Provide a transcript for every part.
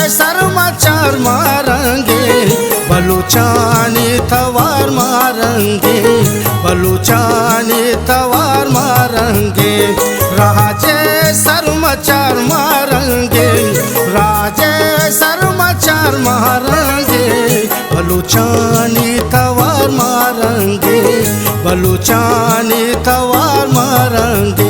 समाचार मारेंगे, बलूचानी तवार मारेंगे, बलूचानी तवार मारेंगे। राजे समाचार मारेंगे, राजे समाचार मारेंगे, बलूचानी तवार मारेंगे, बलूचानी तवार मारेंगे।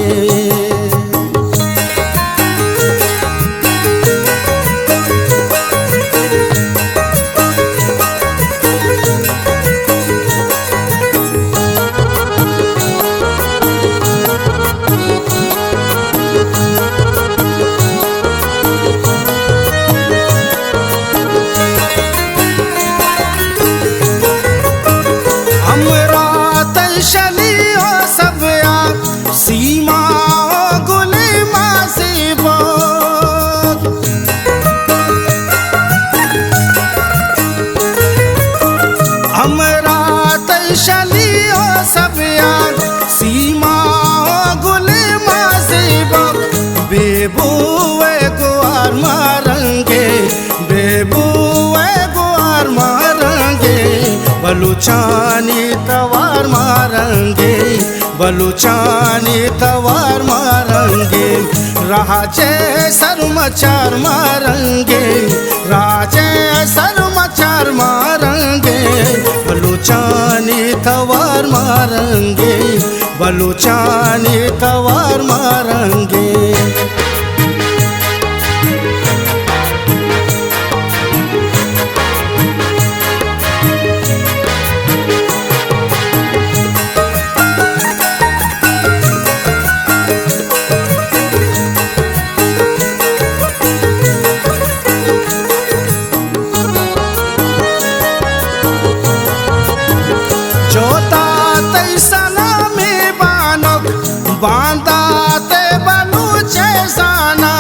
सीमा गुली मासीबो हमरा तैशलियो सब यार, सीमा गुली मासीबो। बेबुए गुआर मारेंगे, बेबुए गुआर मारेंगे, बलूचानी तवार मारेंगे, बलूचानी तवार मारेंगे। राजे समाचार मारेंगे, राजे समाचार मारेंगे, बलूचानी तवार मारेंगे, बलूचानी तवार मारेंगे। बांधा ते बलूचे साना,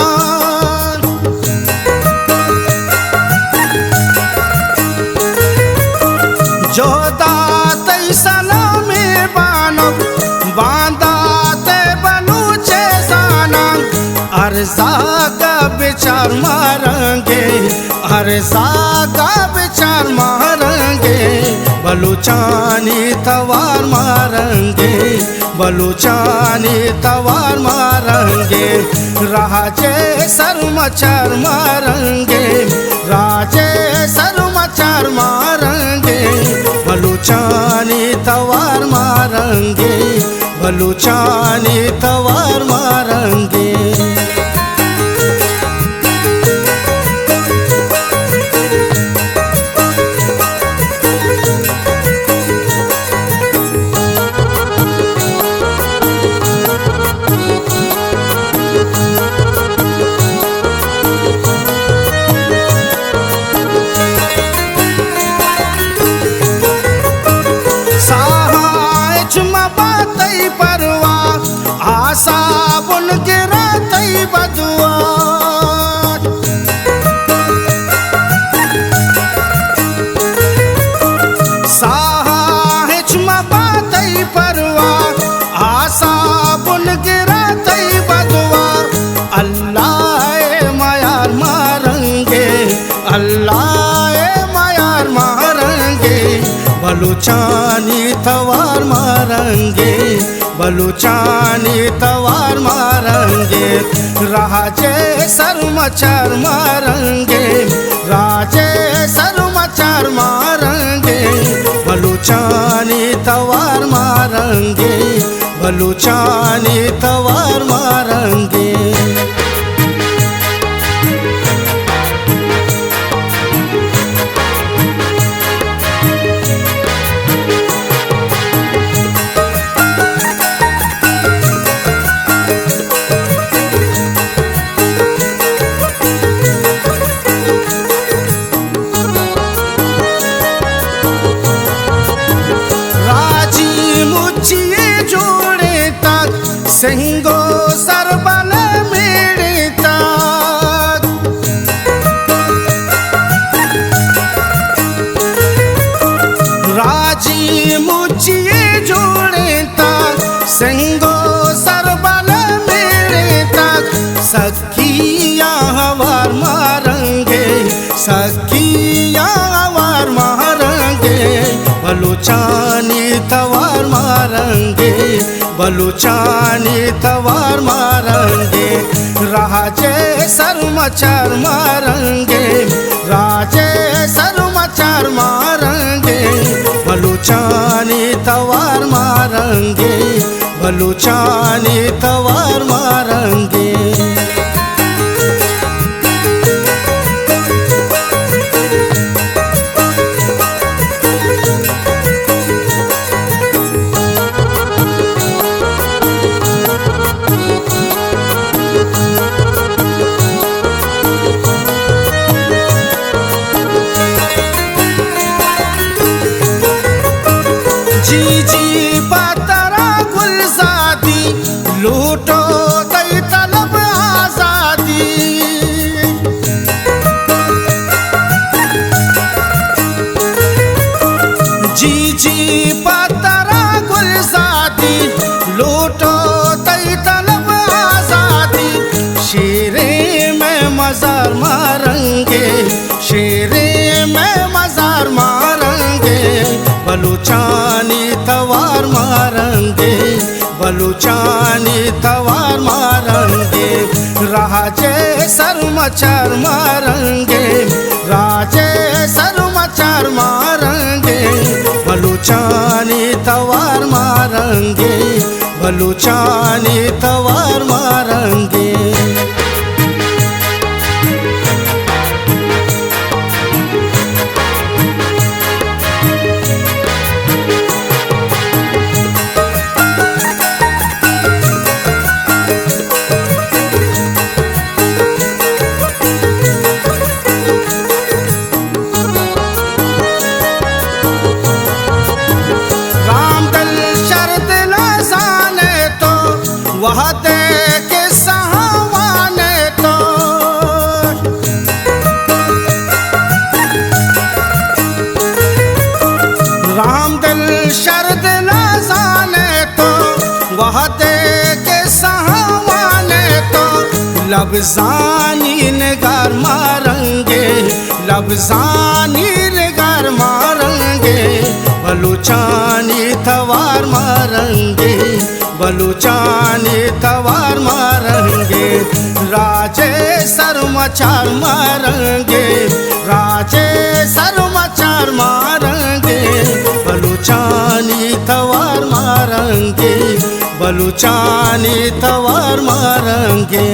जोदा तैसना में बानो, बांधा ते बलूचे साना। अर्जा का विचार मारेंगे, अर्जा का विचार मारेंगे, बलूचानी तवार मारेंगे, बलूचानी तवार मारेंगे। राजे समाचार मारेंगे, राजे समाचार मारेंगे, बलूचानी तवार मारेंगे, बलूचानी तवार मारेंगे। परवा आशा बुन गिरा तई बदुआ, साहिच मबातई परवा आशा बुन गिरा तई बदुआ। अल्लाह मयार मारेंगे, अल्लाह मयार मारेंगे, बलूचानी तवार मारेंगे, बलूचानी तवार मारेंगे। राजे समाचार मारेंगे, राजे समाचार मारेंगे, बलूचानी तवार मारेंगे, बलूचानी तवार मारेंगे। सिंगो सखिया वार मारेंगे बलूचानी तवार मारेंगे बलूचानी तवार मारेंगे राजे सरमचार मारेंगे राजे सरमचार मारेंगे बलूचानी तवार मारेंगे बलूचानी तवार मारेंगे। जी जी पतरा गुलजादी लूटो दई तलब आजादी जी जी पतरा गुलजादी लूटो दई तलब आजादी शेरे में मजार मारेंगे शेरे में मजार मारेंगे बलूचानी तवार मारेंगे बलूचानी तवार मारेंगे राजे सरमचार मारेंगे राजे सरमचार मारेंगे बलूचानी तवार मारेंगे बलूचानी तवार मारेंगे। वह दे के सहावाने तो राम दिल शरद न जाने तो वह दे के सहावाने तो लफ्जानी निगार मारेंगे लफ्जानी निगार मारेंगे बलूचानी तवार मारेंगे बलूचानी तवार मारेंगे राजे सरमचार मारेंगे राजे सरमचार मारेंगे बलूचानी तवार मारेंगे बलूचानी तवार मारेंगे।